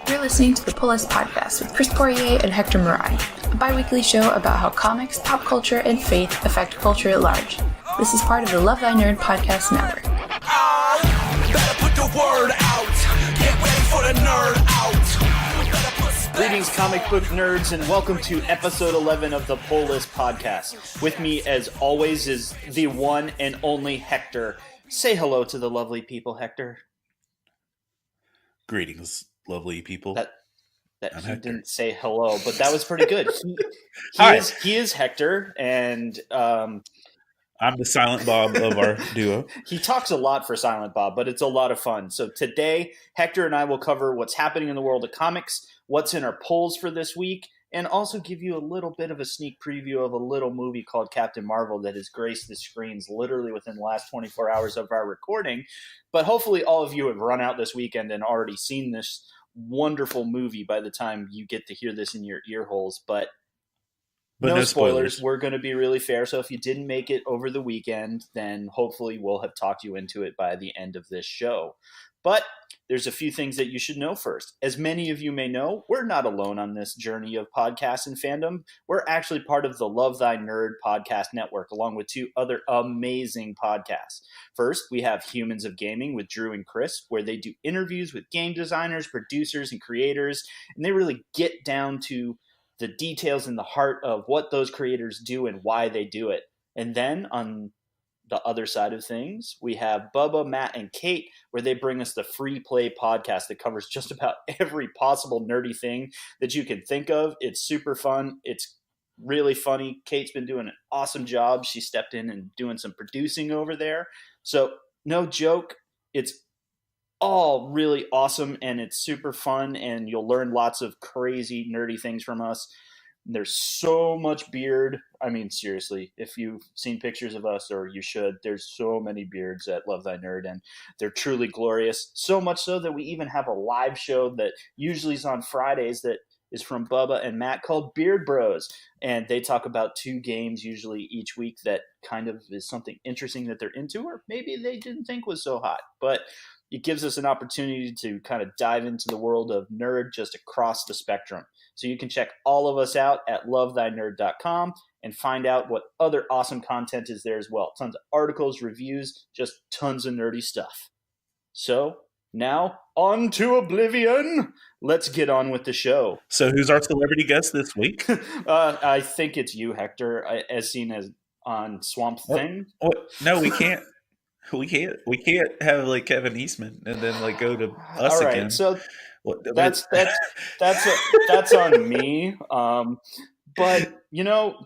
You're listening to the Pull List Podcast with Chris Poirier and Hector Murai, a bi-weekly show about how comics, pop culture, and faith affect culture at large. This is part of the Love Thy Nerd podcast network. Better put the word out. Get ready for the nerd out. Greetings, comic book nerds, and welcome to episode 11 of the Pull List Podcast. With me, as always, is the one and only Hector. Say hello to the lovely people, Hector. Greetings, lovely people. That I'm he Hector. didn't say hello, but that was pretty good. Hi. He is Hector, and I'm the Silent Bob of our duo. he talks a lot for Silent Bob, but it's a lot of fun. So today, Hector and I will cover what's happening in the world of comics, what's in our polls for this week, and also give you a little bit of a sneak preview of a little movie called Captain Marvel that has graced the screens literally within the last 24 hours of our recording. But hopefully all of you have run out this weekend and already seen this wonderful movie by the time you get to hear this in your ear holes. But no spoilers. We're going to be really fair. So if you didn't make it over the weekend, then hopefully we'll have talked you into it by the end of this show. But there's a few things that you should know first. As many of you may know, we're not alone on this journey of podcasts and fandom. We're actually part of the Love Thy Nerd podcast network, along with two other amazing podcasts. First, we have Humans of Gaming with Drew and Chris, where they do interviews with game designers, producers, and creators, and they really get down to the details and the heart of what those creators do and why they do it. And then on the other side of things, we have Bubba, Matt, and Kate, where they bring us the Free Play podcast that covers just about every possible nerdy thing that you can think of. It's super fun. It's really funny. Kate's been doing an awesome job. She stepped in and doing some producing over there. So no joke, it's all really awesome and it's super fun, and you'll learn lots of crazy nerdy things from us. There's so much beard. I mean, seriously, if you've seen pictures of us, or you should, there's so many beards at Love Thy Nerd, and they're truly glorious. So much so that we even have a live show that usually is on Fridays that is from Bubba and Matt called Beard Bros. And they talk about two games usually each week that kind of is something interesting that they're into, or maybe they didn't think was so hot. But it gives us an opportunity to kind of dive into the world of nerd just across the spectrum. So you can check all of us out at lovethynerd.com and find out what other awesome content is there as well. Tons of articles, reviews, just tons of nerdy stuff. So now on to Oblivion. Let's get on with the show. So who's our celebrity guest this week? I think it's you, Hector, as seen as on Swamp Thing. No, we can't. We can't have like Kevin Eastman and then like go to us all right, again. So that's on me. But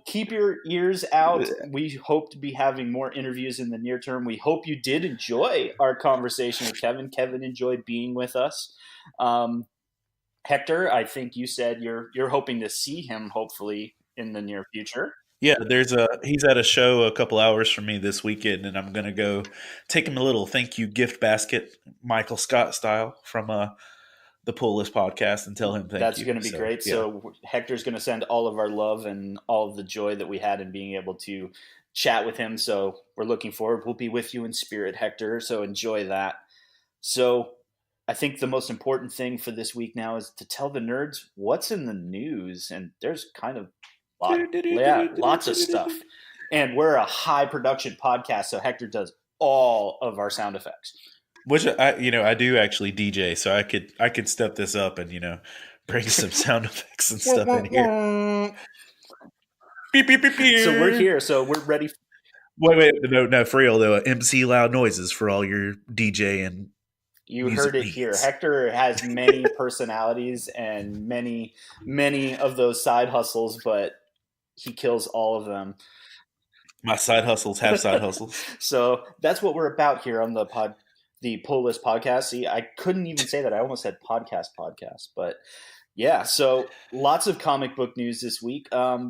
keep your ears out. We hope to be having more interviews in the near term. We hope you did enjoy our conversation with Kevin. Kevin enjoyed being with us. Hector, I think you said you're hoping to see him hopefully in the near future. Yeah, he's at a show a couple hours from me this weekend, and I'm gonna go take him a little thank you gift basket, Michael Scott style, from the Pull List podcast, and tell him thank you. That's going to be great. Yeah. So Hector's going to send all of our love and all of the joy that we had in being able to chat with him. So we're looking forward. We'll be with you in spirit, Hector. So enjoy that. So I think the most important thing for this week now is to tell the nerds what's in the news. And there's kind of lots of stuff. And we're a high production podcast, so Hector does all of our sound effects. Which I do actually DJ, so I could step this up and bring some sound effects and stuff in here. Beep, beep, beep, beep. So we're here. So we're ready. Wait, no, for real though. MC loud noises for all your DJ and you heard it here. Hector has many personalities and many of those side hustles, but he kills all of them. My side hustles have side hustles. So that's what we're about here on the Pull List podcast. See, I couldn't even say that. I almost said podcast, but yeah. So lots of comic book news this week.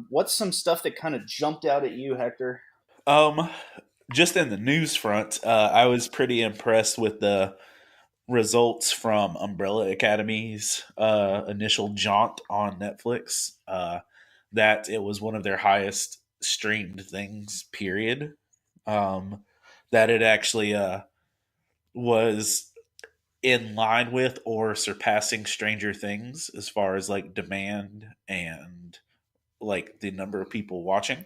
What's some stuff that kind of jumped out at you, Hector? Just in the news front, I was pretty impressed with the results from Umbrella Academy's initial jaunt on Netflix. That it was one of their highest streamed things, period. That it actually was in line with or surpassing Stranger Things as far as like demand and like the number of people watching.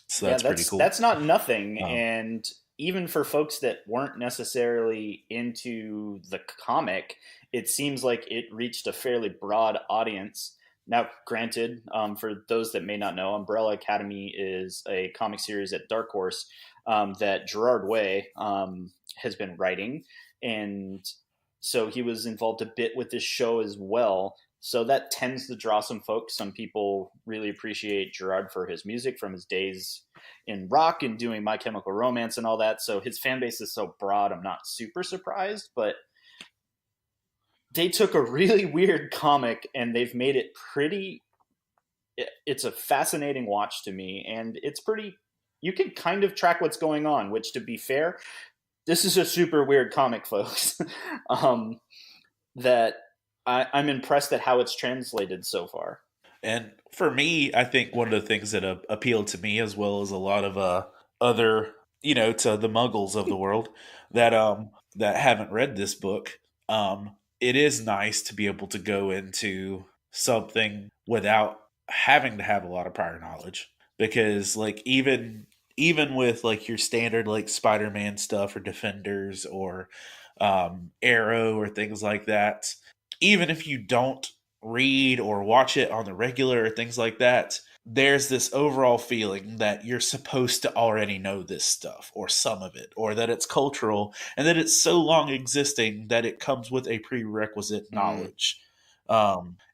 So Yeah, that's pretty cool. that's not nothing. Um, And even for folks that weren't necessarily into the comic, it seems like it reached a fairly broad audience. Now, granted, for those that may not know, Umbrella Academy is a comic series at Dark Horse that Gerard Way has been writing. And so he was involved a bit with this show as well. So that tends to draw some folks. Some people really appreciate Gerard for his music from his days in rock and doing My Chemical Romance and all that. So his fan base is so broad, I'm not super surprised. But they took a really weird comic and they've made it pretty. It's a fascinating watch to me, and it's pretty. You can kind of track what's going on, which, to be fair, this is a super weird comic, folks. That I'm impressed at how it's translated so far. And for me, I think one of the things that appealed to me, as well as a lot of other, to the Muggles of the world that haven't read this book, it is nice to be able to go into something without having to have a lot of prior knowledge, because like even with like your standard like Spider-Man stuff or Defenders or Arrow or things like that, even if you don't read or watch it on the regular or things like that, there's this overall feeling that you're supposed to already know this stuff or some of it, or that it's cultural and that it's so long existing that it comes with a prerequisite knowledge.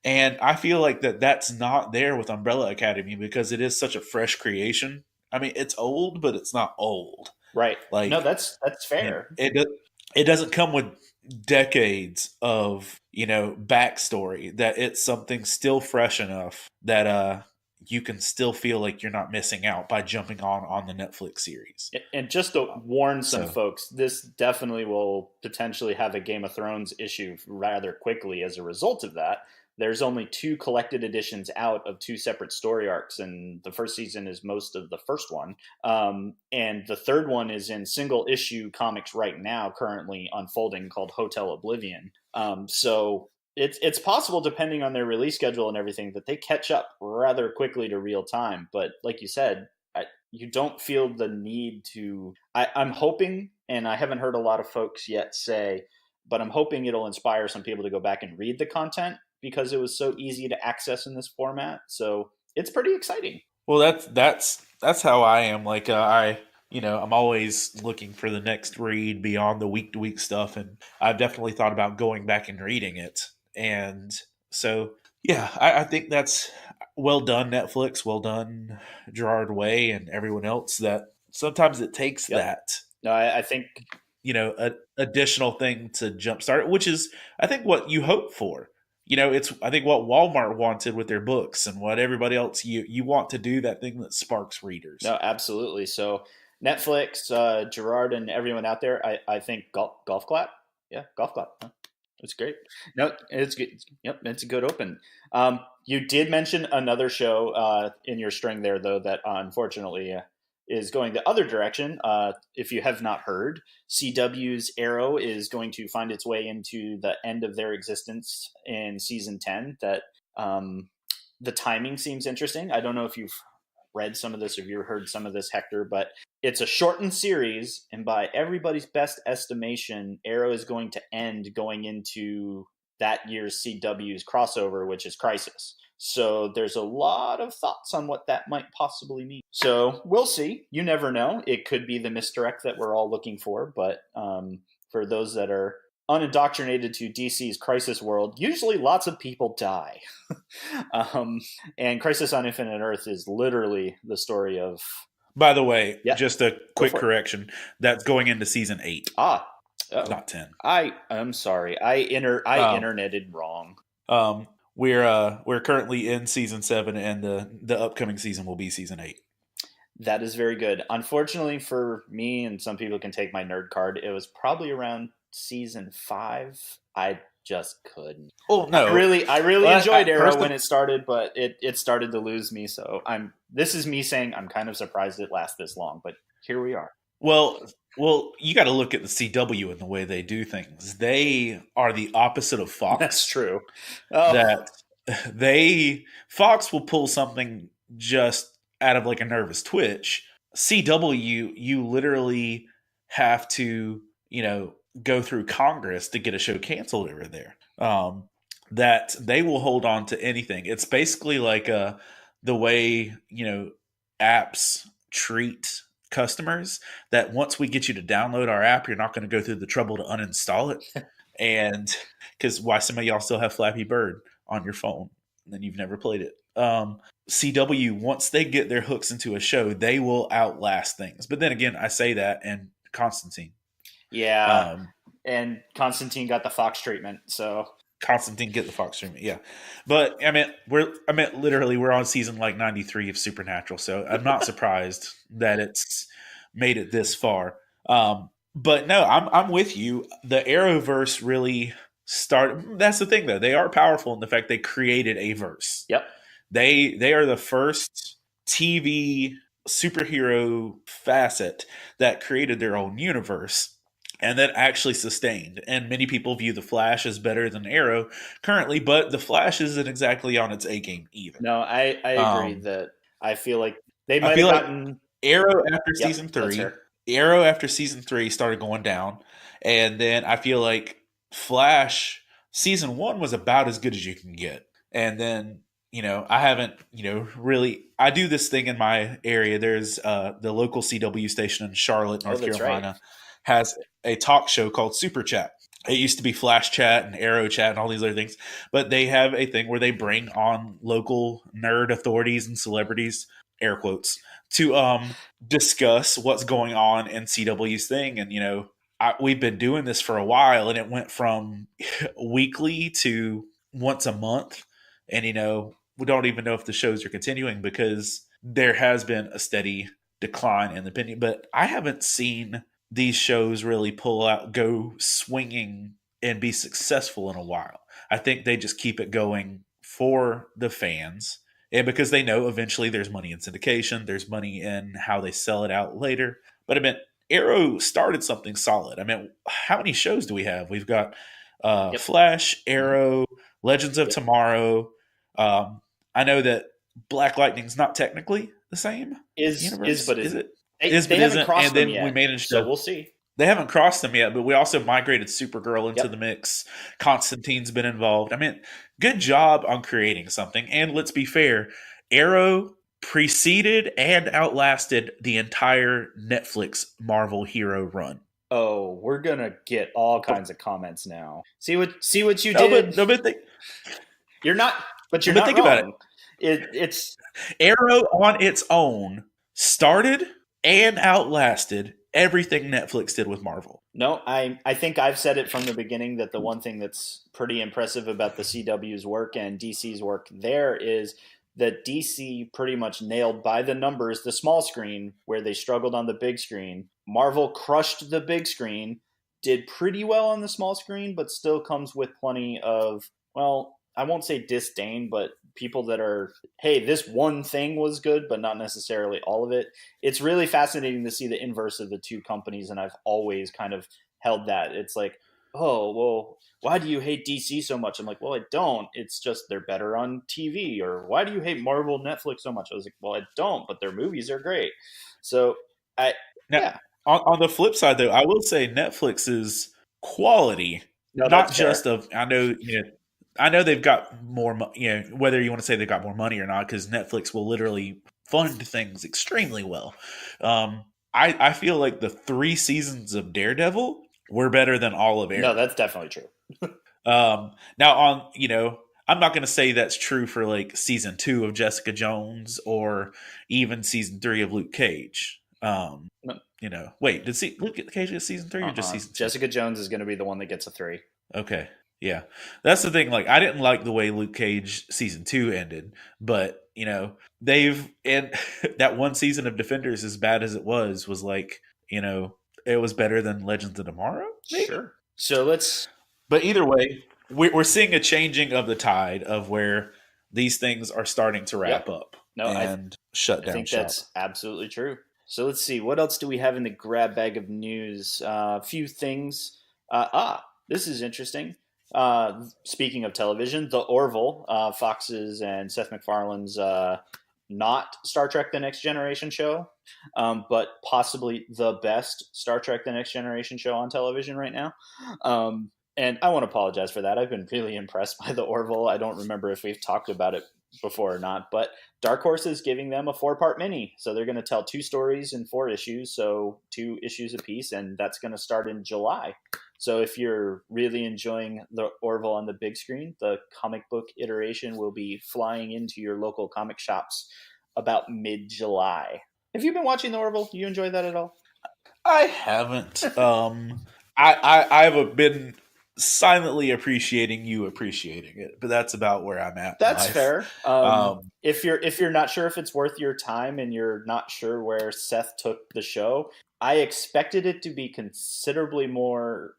And I feel like that's not there with Umbrella Academy because it is such a fresh creation. I mean, it's old, but it's not old. Right. No, Like, that's fair. it doesn't come with decades of backstory, that it's something still fresh enough that you can still feel like you're not missing out by jumping on the Netflix series. And just to warn some So folks, this definitely will potentially have a Game of Thrones issue rather quickly as a result of that. There's only 2 collected editions out of 2 separate story arcs, and the first season is most of the first one. And the third one is in single issue comics right now, currently unfolding, called Hotel Oblivion. So it's possible, depending on their release schedule and everything, that they catch up rather quickly to real time. But like you said, you don't feel the need to. I'm hoping, and I haven't heard a lot of folks yet say, but I'm hoping it'll inspire some people to go back and read the content because it was so easy to access in this format. So it's pretty exciting. well, that's how I am. Like I'm always looking for the next read beyond the week to week stuff, and I've definitely thought about going back and reading it. And so yeah, I think that's well done, Netflix. Well done, Gerard Way and everyone else. That sometimes it takes Yep. that No, I think additional thing to jumpstart it, which is I think what you hope for. It's I think what Walmart wanted with their books, and what everybody else you want to do, that thing that sparks readers. no, absolutely. So Netflix, Gerard, and everyone out there, I think golf clap. Yeah, golf clap. Huh? It's great. No, it's good. Yep, it's a good open. You did mention another show in your string there, though, that unfortunately is going the other direction. If you have not heard, CW's Arrow is going to find its way into the end of their existence in season 10. That the timing seems interesting. I don't know if you've read some of this or you've heard some of this, Hector, but it's a shortened series, and by everybody's best estimation, Arrow is going to end going into that year's CW's crossover, which is Crisis. So there's a lot of thoughts on what that might possibly mean. So we'll see. You never know. It could be the misdirect that we're all looking for, but for those that are unindoctrinated to DC's Crisis world, usually lots of people die. And Crisis on Infinite Earth is literally the story of... By the way, Yeah. just a quick correction. That's going into season 8. Not 10. I'm sorry. I interneted wrong. We're currently in season 7, and the upcoming season will be season 8. That is very good. Unfortunately for me, and some people can take my nerd card, it was probably around season 5. I just couldn't. Oh no! I really enjoyed Arrow when it started, but it started to lose me. So this is me saying I'm kind of surprised it lasts this long, but here we are. Well, Well, you got to look at the CW and the way they do things. They are the opposite of That's Fox. true. Oh, That Fox will pull something just out of like a nervous twitch. CW, you literally have to, go through Congress to get a show canceled over there. That they will hold on to anything. It's basically like the way, apps treat customers, that once we get you to download our app, you're not going to go through the trouble to uninstall it. And because why some of y'all still have Flappy Bird on your phone and then you've never played it. CW, once they get their hooks into a show, they will outlast things. But then again, I say that, and Constantine. yeah. And Constantine got the Fox treatment, so Constantine get the Fox treatment, yeah. But I meant literally we're on season like 93 of Supernatural, so I'm not surprised that it's made it this far. But no, I'm with you. The Arrowverse really started. That's the thing, though. They are powerful in the fact they created a verse. yep. They are the first TV superhero facet that created their own universe and that actually sustained. And many people view the Flash as better than Arrow currently, but the Flash isn't exactly on its A game either. No, I agree that I feel like they I might feel have like gotten Arrow after Yep, season that's 3, fair. Arrow after season 3 started going down, and then I feel like Flash season 1 was about as good as you can get, and then I haven't really. I do this thing in my area. There's the local CW station in Charlotte, North that's Carolina, right. has a talk show called Super Chat. It used to be Flash Chat and Arrow Chat and all these other things, but they have a thing where they bring on local nerd authorities and celebrities, air quotes, to discuss what's going on in CW's thing. And we've been doing this for a while, and it went from weekly to once a month, and we don't even know if the shows are continuing because there has been a steady decline in the opinion. But I haven't seen these shows really go swinging and be successful in a while. I think they just keep it going for the fans, and because they know eventually there's money in syndication, there's money in how they sell it out later. But I mean, Arrow started something solid. I mean, how many shows do we have? We've got Flash, Arrow, Legends of Tomorrow. I know that Black Lightning's not technically the same universe. But is isn't. it? They But haven't isn't, crossed and then them yet, we managed so to. we'll see. They haven't crossed them yet, but we also migrated Supergirl into Yep. the mix. Constantine's been involved. I mean, good job on creating something. And let's be fair, Arrow preceded and outlasted the entire Netflix Marvel hero run. Oh, we're gonna get all kinds of comments now. See what you No, did. but You're not, but you're but not think wrong. about it. It's Arrow on its own started and outlasted everything Netflix did with Marvel. No, I think I've said it from the beginning that the one thing that's pretty impressive about the CW's work and DC's work there is that DC pretty much nailed by the numbers the small screen where they struggled on the big screen. Marvel crushed the big screen, did pretty well on the small screen, but still comes with plenty of, well, I won't say disdain, but people that are, hey, this one thing was good, but not necessarily all of it. It's really fascinating to see the inverse of the two companies, and I've always kind of held that. It's like, oh, well, why do you hate DC so much? I'm like, well, I don't. It's just they're better on TV. Or why do you hate Marvel, Netflix so much? I was like, well, I don't, but their movies are great. So, Now, on the flip side, though, I will say Netflix is quality, No, not that's fair. just of. I know they've got more. Whether you want to say they've got more money or not, because Netflix will literally fund things extremely well. I feel like the 3 seasons of Daredevil were better than all of Arrow. No, that's definitely true. Now I'm not going to say that's true for like season 2 of Jessica Jones or even season 3 of Luke Cage. No. Wait, did Luke Cage get season 3 or just season 2? Jessica Jones is going to be the one that gets a 3. Okay. Yeah. That's the thing. Like, I didn't like the way Luke Cage season 2 ended, but and that one season of Defenders, as bad as it was like, it was better than Legends of Tomorrow. Maybe? Sure. So But either way, we're seeing a changing of the tide of where these things are starting to wrap up No, and shut down I think shop. that's absolutely true. So let's see. What else do we have in the grab bag of news? A few things. This is interesting. Speaking of television, The Orville, Fox's and Seth MacFarlane's not Star Trek The Next Generation show, but possibly the best Star Trek The Next Generation show on television right now. And I want to apologize for that. I've been really impressed by The Orville. I don't remember if we've talked about it before or not, but Dark Horse is giving them a 4-part mini. So they're going to tell 2 stories in 4 issues, so 2 issues apiece, and that's going to start in July. So if you're really enjoying The Orville on the big screen, the comic book iteration will be flying into your local comic shops about mid-July. Have you been watching The Orville? Do you enjoy that at all? I haven't. I've been silently appreciating you appreciating it, but that's about where I'm at. That's fair. If you're not sure if it's worth your time and you're not sure where Seth took the show, I expected it to be considerably more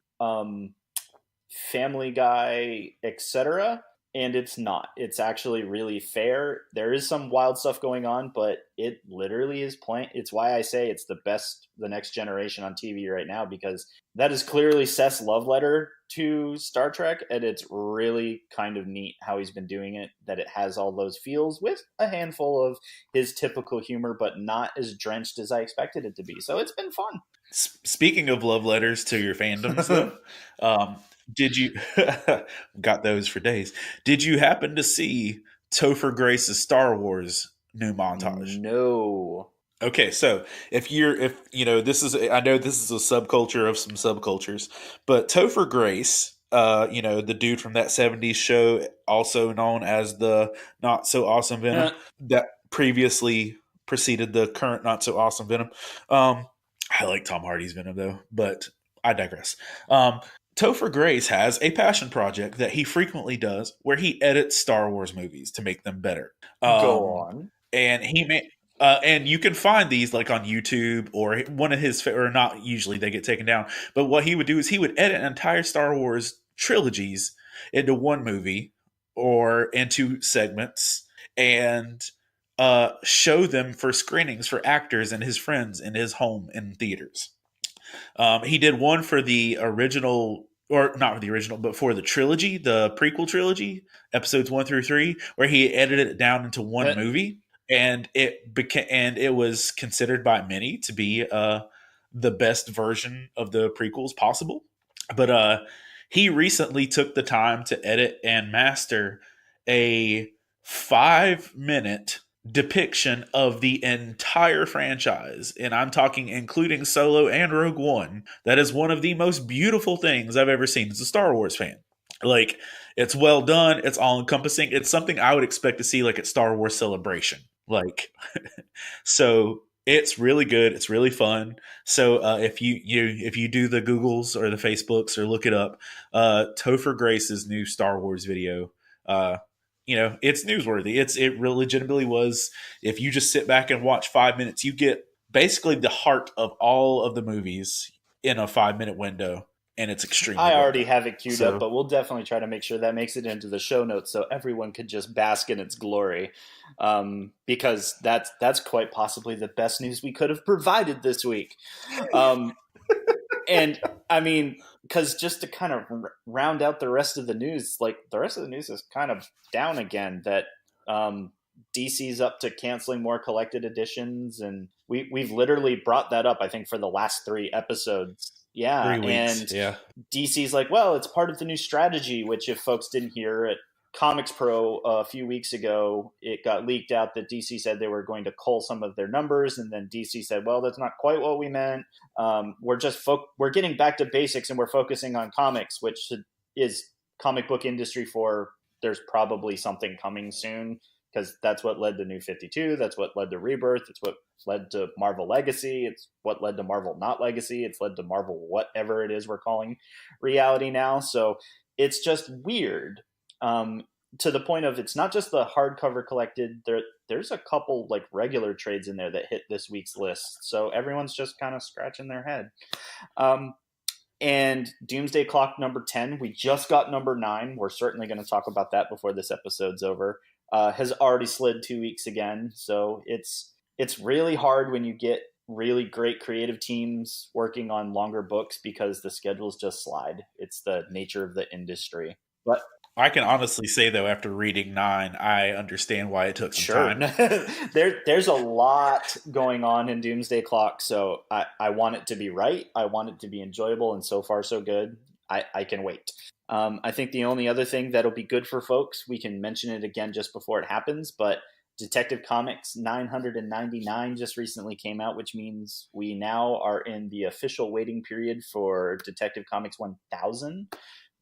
Family Guy, etc. And it's not. It's actually really fair. There is some wild stuff going on, but it literally is plain. It's why I say it's the best The Next Generation on TV right now, because that is clearly Seth's love letter to Star Trek, and it's really kind of neat how he's been doing it, that it has all those feels with a handful of his typical humor, but not as drenched as I expected it to be. So it's been fun. Speaking of love letters to your fandoms, though, did you got those for days? Did you happen to see Topher Grace's Star Wars new montage? No. Okay, so if you know, this is, I know this is a subculture of some subcultures, but Topher Grace, the dude from that 70s show, also known as the Not So Awesome Venom, that previously preceded the current Not So Awesome Venom. I like Tom Hardy's Venom though, but I digress. Topher Grace has a passion project that he frequently does where he edits Star Wars movies to make them better. Go on. And and you can find these like on YouTube or one of his, or not usually, they get taken down. But what he would do is he would edit entire Star Wars trilogies into one movie or into segments and show them for screenings for actors and his friends in his home in theaters. He did one for the original, or not for the original, but for the trilogy, the prequel trilogy, episodes 1 through 3, where he edited it down into one movie, and it was considered by many to be the best version of the prequels possible. But he recently took the time to edit and master a 5-minute depiction of the entire franchise, and I'm talking including Solo and Rogue One. That is one of the most beautiful things I've ever seen as a Star Wars fan. Like, it's well done, it's all encompassing, it's something I would expect to see like at Star Wars Celebration. Like, so it's really good, it's really fun. So if you do the Googles or the Facebooks or look it up, Topher Grace's new Star Wars video, it's newsworthy. It really legitimately was. If you just sit back and watch 5 minutes, you get basically the heart of all of the movies in a 5-minute window, and it's extremely. I already have it queued up, but we'll definitely try to make sure that makes it into the show notes so everyone could just bask in its glory, because that's quite possibly the best news we could have provided this week. And I mean, because just to kind of round out the rest of the news, like the rest of the news is kind of down again, that DC's up to canceling more collected editions. And we've literally brought that up, I think, for the last 3 episodes. Yeah. 3 weeks. And yeah. DC's like, well, it's part of the new strategy, which if folks didn't hear at Comics Pro a few weeks ago, it got leaked out that DC said they were going to cull some of their numbers, and then DC said, well, that's not quite what we meant. We're getting back to basics, and we're focusing on comics, which is comic book industry for there's probably something coming soon, because that's what led to New 52. That's what led to Rebirth. It's what led to Marvel Legacy. It's what led to Marvel Not Legacy. It's led to Marvel whatever it is we're calling reality now. So it's just weird. To the point of, it's not just the hardcover collected. There's a couple like regular trades in there that hit this week's list. So everyone's just kind of scratching their head. And Doomsday Clock number 10, we just got number 9. We're certainly going to talk about that before this episode's over. Has already slid 2 weeks again. So it's really hard when you get really great creative teams working on longer books because the schedules just slide. It's the nature of the industry. But I can honestly say, though, after reading 9, I understand why it took some sure, time. there's a lot going on in Doomsday Clock, so I want it to be right. I want it to be enjoyable, and so far so good. I can wait. I think the only other thing that'll be good for folks, we can mention it again just before it happens, but Detective Comics 999 just recently came out, which means we now are in the official waiting period for Detective Comics 1000,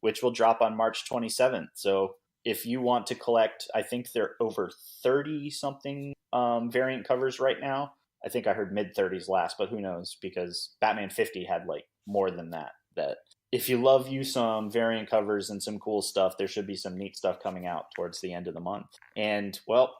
which will drop on March 27th. So if you want to collect, I think there are over 30 something variant covers right now. I think I heard mid 30s last, but who knows, because Batman 50 had like more than that. That if you love you some variant covers and some cool stuff, there should be some neat stuff coming out towards the end of the month. And well,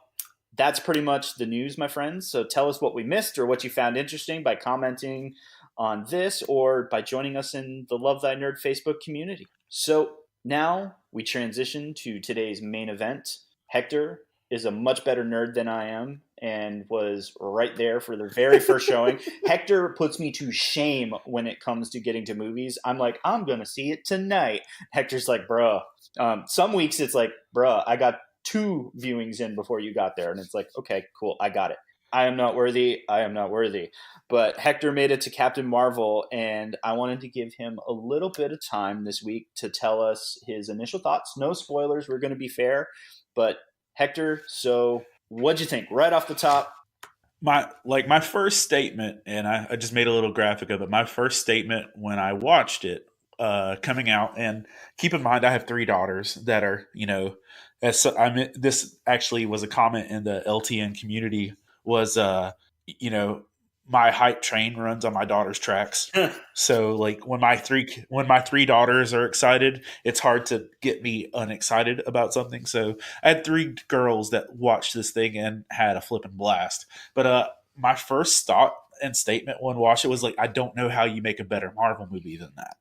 that's pretty much the news, my friends. So tell us what we missed or what you found interesting by commenting on this or by joining us in the Love Thy Nerd Facebook community. So now we transition to today's main event. Hector is a much better nerd than I am and was right there for the very first showing. Hector puts me to shame when it comes to getting to movies. I'm like, I'm going to see it tonight. Hector's like, bruh. Some weeks it's like, bruh, I got 2 viewings in before you got there. And it's like, okay, cool. I got it. I am not worthy. I am not worthy. But Hector made it to Captain Marvel, and I wanted to give him a little bit of time this week to tell us his initial thoughts. No spoilers. We're going to be fair. But Hector, so what'd you think right off the top? My first statement, and I just made a little graphic of it. My first statement when I watched it coming out, and keep in mind I have 3 daughters that are, this actually was a comment in the LTN community, was my hype train runs on my daughter's tracks. So like when my three daughters are excited, it's hard to get me unexcited about something. So I had 3 girls that watched this thing and had a flipping blast. But my first thought and statement when watched it was like, I don't know how you make a better Marvel movie than that.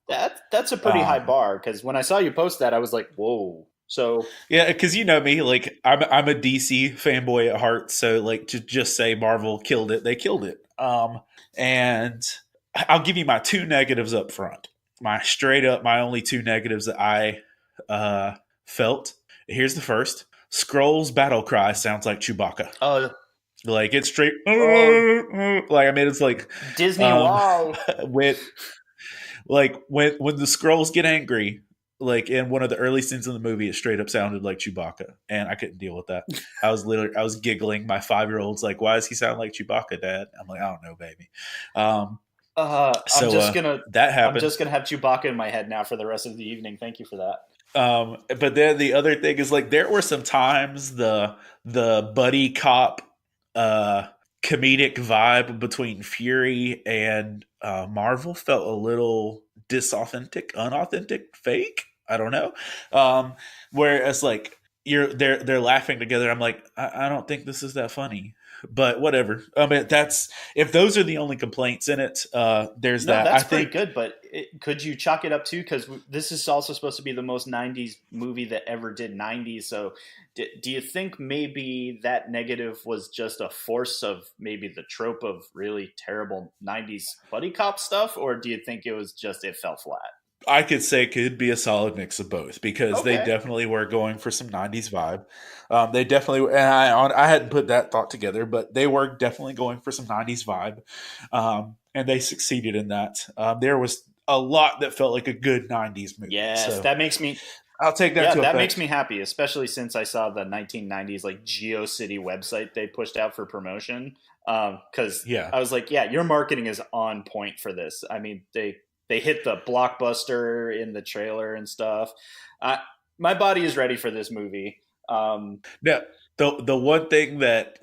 That's a pretty high bar, because when I saw you post that, I was like, whoa. So yeah, because you know me, like I'm a DC fanboy at heart. So like to just say Marvel killed it, they killed it. And I'll give you my 2 negatives up front. My only 2 negatives that I felt. Here's the first: Skrull's battle cry sounds like Chewbacca. Like it's straight. Like I mean, it's like Disney. Wow. when the Skrulls get angry. Like in one of the early scenes in the movie, it straight up sounded like Chewbacca, and I couldn't deal with that. I was giggling. My 5-year-old's like, "Why does he sound like Chewbacca, Dad?" I'm like, "I don't know, baby." That happened. I'm just gonna have Chewbacca in my head now for the rest of the evening. Thank you for that. But then the other thing is like there were some times the buddy cop comedic vibe between Fury and Marvel felt a little unauthentic, fake. I don't know. Whereas like they're laughing together. I'm like, I don't think this is that funny, but whatever. I mean, if those are the only complaints in it, there's that. That's pretty good, but could you chalk it up too? Because this is also supposed to be the most 90s movie that ever did 90s. So do you think maybe that negative was just a force of maybe the trope of really terrible 90s buddy cop stuff? Or do you think it was just, it fell flat? I could say it could be a solid mix of both, because they definitely were going for some 90s vibe. They definitely, and I hadn't put that thought together, but they were definitely going for some 90s vibe. And they succeeded in that. There was a lot that felt like a good 90s movie. Yes, so that makes me... I'll take that. Yeah, that makes me happy, especially since I saw the 1990s like GeoCity website they pushed out for promotion. Because I was like, yeah, your marketing is on point for this. I mean, they hit the blockbuster in the trailer and stuff. My body is ready for this movie. Now, the one thing that,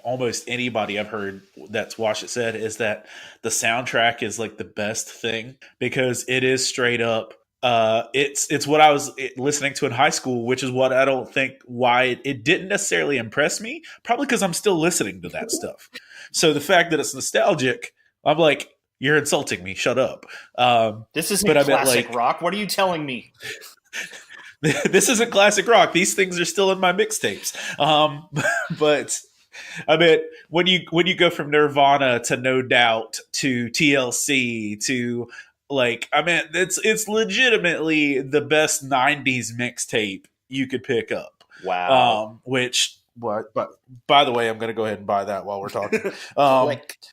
almost anybody I've heard that's watched it said is that the soundtrack is like the best thing, because it is straight up. It's what I was listening to in high school, which is what I don't think why it didn't necessarily impress me. Probably because I'm still listening to that stuff. So the fact that it's nostalgic, I'm like, you're insulting me. Shut up. This isn't classic rock. What are you telling me? This isn't classic rock. These things are still in my mixtapes. But I mean, when you go from Nirvana to No Doubt to TLC to like, I mean, it's legitimately the best '90s mixtape you could pick up. Wow. Which, but by the way, I'm going to go ahead and buy that while we're talking. Clicked.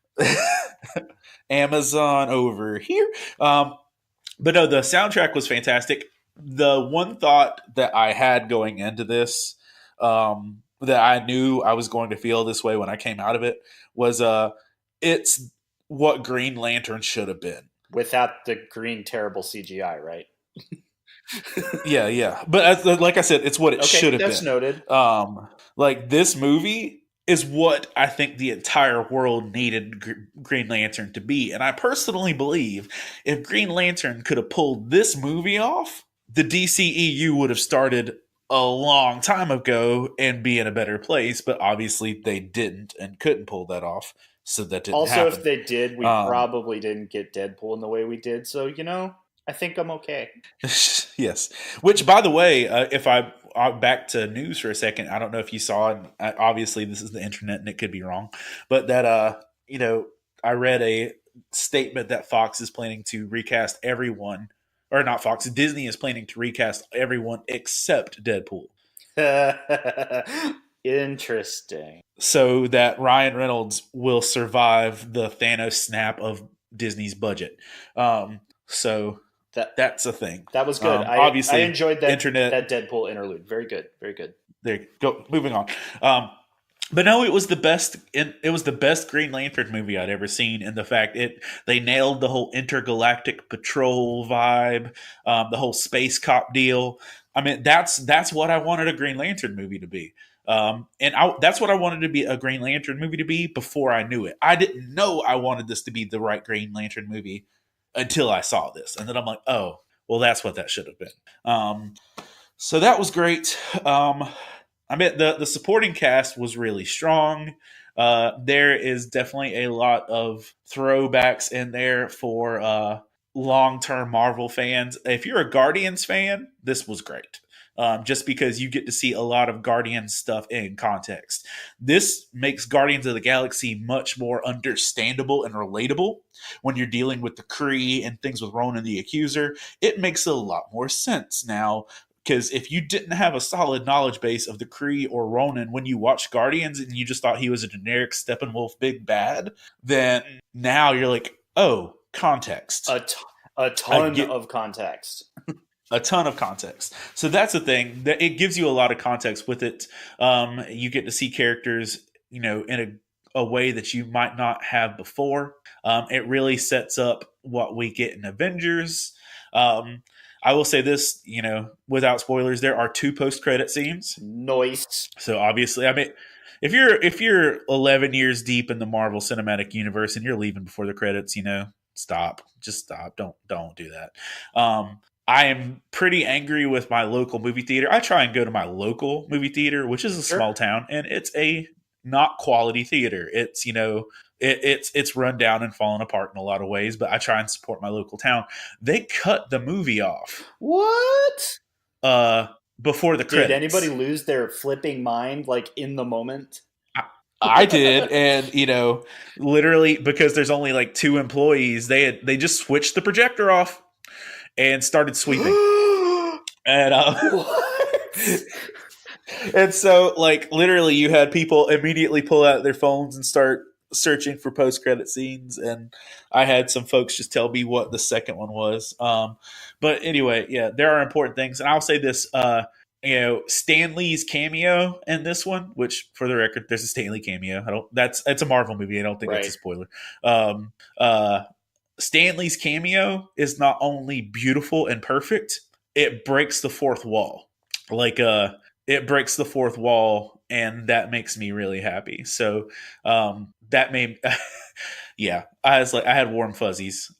Amazon over here. But no, the soundtrack was fantastic. The one thought that I had going into this, that I knew I was going to feel this way when I came out of it, was it's what Green Lantern should have been. Without the green terrible CGI, right? Yeah. But like I said, it's what it should have been. That's noted. Like this movie is what I think the entire world needed Green Lantern to be. And I personally believe if Green Lantern could have pulled this movie off, the DCEU would have started a long time ago and be in a better place. But obviously they didn't and couldn't pull that off. So that didn't happen. Also, if they did, we probably didn't get Deadpool in the way we did. So, I think I'm okay. Yes. Which, by the way, if I back to news for a second, I don't know if you saw, and obviously this is the internet and it could be wrong, but that I read a statement that Fox is planning to recast everyone, or not Fox, Disney is planning to recast everyone except Deadpool. Interesting. So that Ryan Reynolds will survive the Thanos snap of Disney's budget. So that's a thing. That was good. Obviously, I enjoyed that internet, that Deadpool interlude. Very good. Very good. There you go. Moving on. But no, it was the best. It was the best Green Lantern movie I'd ever seen. In the fact they nailed the whole intergalactic patrol vibe, the whole space cop deal. I mean, that's what I wanted a Green Lantern movie to be. That's what I wanted to be a Green Lantern movie to be before I knew it. I didn't know I wanted this to be the right Green Lantern movie until I saw this. And then I'm like, oh, well, that's what that should have been. So that was great. I mean, the supporting cast was really strong. There is definitely a lot of throwbacks in there for long-term Marvel fans. If you're a Guardians fan, this was great. Just because you get to see a lot of Guardians stuff in context. This makes Guardians of the Galaxy much more understandable and relatable when you're dealing with the Kree and things with Ronan the Accuser. It makes a lot more sense now, because if you didn't have a solid knowledge base of the Kree or Ronan when you watched Guardians and you just thought he was a generic Steppenwolf big bad, then now you're like, oh, context. A ton of context. A ton of context. So that's the thing. That it gives you a lot of context with it. You get to see characters, in a way that you might not have before. It really sets up what we get in Avengers. I will say this, without spoilers, there are 2 post-credit scenes. Nice. So obviously, I mean, if you're 11 years deep in the Marvel Cinematic Universe and you're leaving before the credits, stop. Just stop. Don't do that. I am pretty angry with my local movie theater. I try and go to my local movie theater, which is a small town, and it's a not quality theater. It's, it's run down and fallen apart in a lot of ways, but I try and support my local town. They cut the movie off. What? Before the credits. Did anybody lose their flipping mind, in the moment? I did, and literally because there's only 2 employees, they just switched the projector off and started sweeping. And what? And so literally you had people immediately pull out their phones and start searching for post-credit scenes, and I had some folks just tell me what the second one was. But anyway, yeah, there are important things, and I'll say this, Stan Lee's cameo in this one, which for the record, there's a Stan Lee cameo. It's a Marvel movie. I don't think that's a spoiler. Stan Lee's cameo is not only beautiful and perfect, it breaks the fourth wall. It breaks the fourth wall, and that makes me really happy. So that made yeah, I had warm fuzzies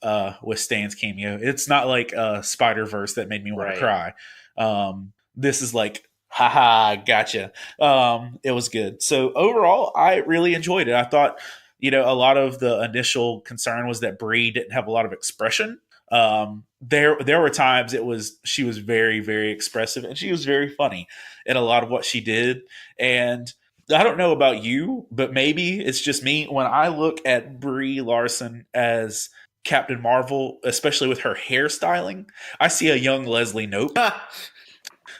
with Stan's cameo. It's not like Spider-Verse that made me want to cry. This is haha, gotcha. It was good. So overall, I really enjoyed it. I thought, a lot of the initial concern was that Brie didn't have a lot of expression. There were times she was very, very expressive, and she was very funny in a lot of what she did. And I don't know about you, but maybe it's just me. When I look at Brie Larson as Captain Marvel, especially with her hairstyling, I see a young Leslie Knope.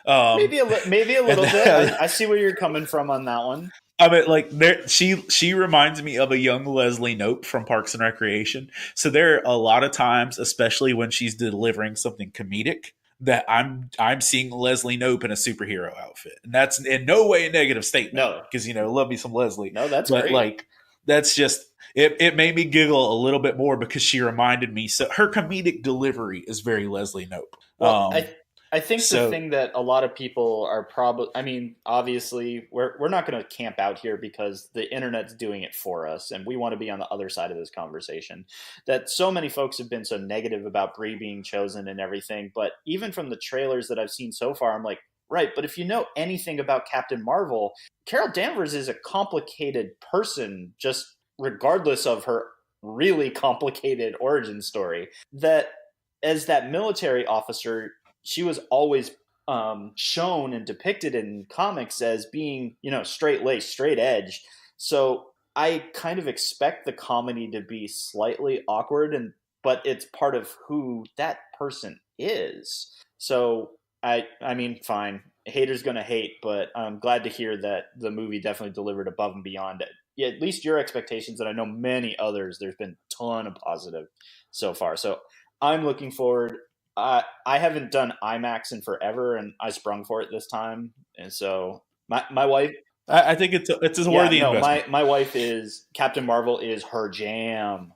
Um, Maybe a and little bit. I see where you're coming from on that one. I mean, like she reminds me of a young Leslie Knope from Parks and Recreation. So there are a lot of times, especially when she's delivering something comedic, that I'm seeing Leslie Knope in a superhero outfit, and that's in no way a negative statement No, because love me some Leslie, no, that's but great. like that's just it made me giggle a little bit more because she reminded me. So her comedic delivery is very Leslie Knope. Well, I think the So thing that a lot of people are probably, I mean, obviously, we're not going to camp out here because the internet's doing it for us, and we want to be on the other side of this conversation. That so many folks have been so negative about Brie being chosen and everything, but even from the trailers that I've seen so far, I'm like, right, but if you know anything about Captain Marvel, Carol Danvers is a complicated person, just regardless of her really complicated origin story. That as that military officer, she was always shown and depicted in comics as being, straight laced, straight edge. So I kind of expect the comedy to be slightly awkward, but it's part of who that person is. So I mean, fine. Haters gonna hate, but I'm glad to hear that the movie definitely delivered above and beyond it. Yeah, at least your expectations, and I know many others. There's been a ton of positive so far. So I'm looking forward. I haven't done IMAX in forever, and I sprung for it this time. And so my wife, I think it's a yeah, worthy no, investment. my wife is Captain Marvel is her jam.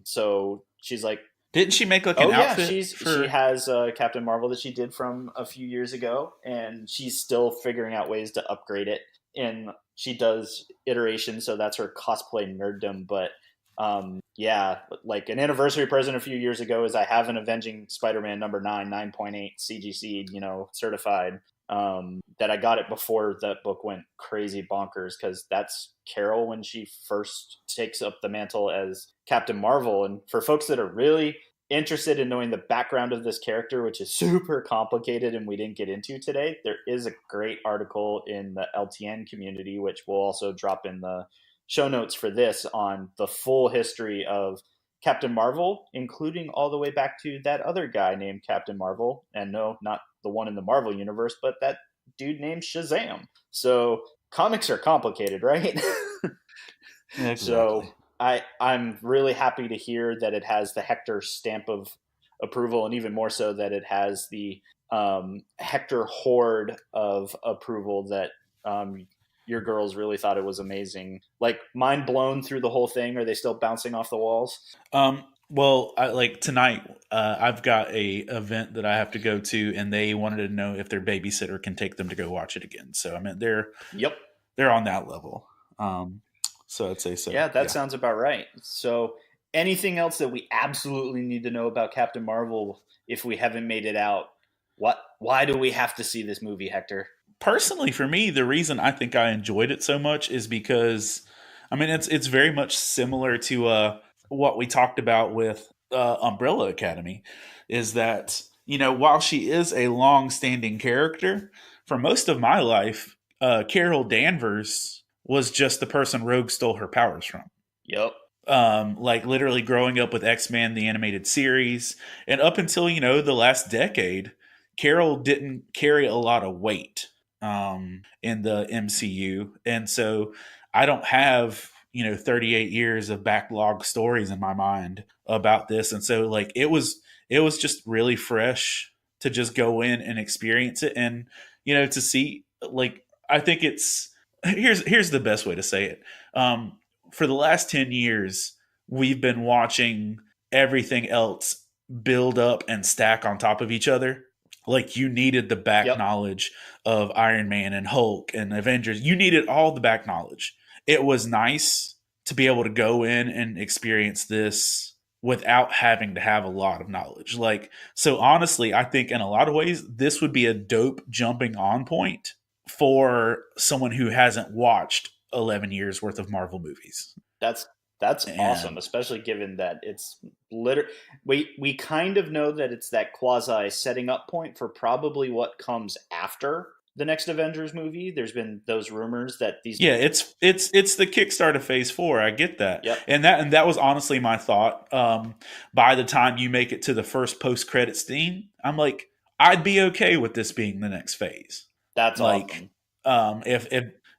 So she's like, Didn't she make like an oh yeah, outfit she for? has Captain Marvel that she did from a few years ago, and she's still figuring out ways to upgrade it. And she does iterations, so that's her cosplay nerddom. But yeah, like an anniversary present a few years ago is I have an Avenging Spider-Man number 9.8 CGC, certified. That I got it before that book went crazy bonkers because that's Carol when she first takes up the mantle as Captain Marvel. And for folks that are really interested in knowing the background of this character, which is super complicated and we didn't get into today, there is a great article in the LTN community, which we'll also drop in the show notes for this, on the full history of Captain Marvel, including all the way back to that other guy named Captain Marvel. And no, not the one in the Marvel universe, but that dude named Shazam. So comics are complicated, right? Yeah, So exactly. I'm really happy to hear that it has the Hector stamp of approval, and even more so that it has the Hector horde of approval that your girls really thought it was amazing. Like, mind blown through the whole thing. Are they still bouncing off the walls? Well, like tonight, I've got a event that I have to go to, and they wanted to know if their babysitter can take them to go watch it again. So I mean, Yep. they're on that level. So I'd say so. Yeah, that Yeah. sounds about right. So, anything else that we absolutely need to know about Captain Marvel if we haven't made it out? Why do we have to see this movie, Hector? Personally, for me, the reason I think I enjoyed it so much is because, I mean, it's very much similar to what we talked about with Umbrella Academy, is that while she is a long-standing character, for most of my life, Carol Danvers was just the person Rogue stole her powers from. Yep. Like literally growing up with X-Men, the animated series, and up until the last decade, Carol didn't carry a lot of weight in the MCU, and so I don't have 38 years of backlog stories in my mind about this, and so like it was just really fresh to just go in and experience it, and to see, like, I think it's here's the best way to say it. For the last 10 years, we've been watching everything else build up and stack on top of each other. Like, you needed the back Yep. knowledge of Iron Man and Hulk and Avengers. You needed all the back knowledge. It was nice to be able to go in and experience this without having to have a lot of knowledge. Like, so honestly, I think in a lot of ways, this would be a dope jumping on point for someone who hasn't watched 11 years worth of Marvel movies. That's that's awesome, And especially given that it's we kind of know that it's that quasi setting up point for probably what comes after the next Avengers movie. There's been those rumors that these. Yeah, it's the Kickstarter phase 4. I get that, Yep. and that was honestly my thought. By the time you make it to the first post credit scene, I'm like, I'd be okay with this being the next phase. That's Like, awesome.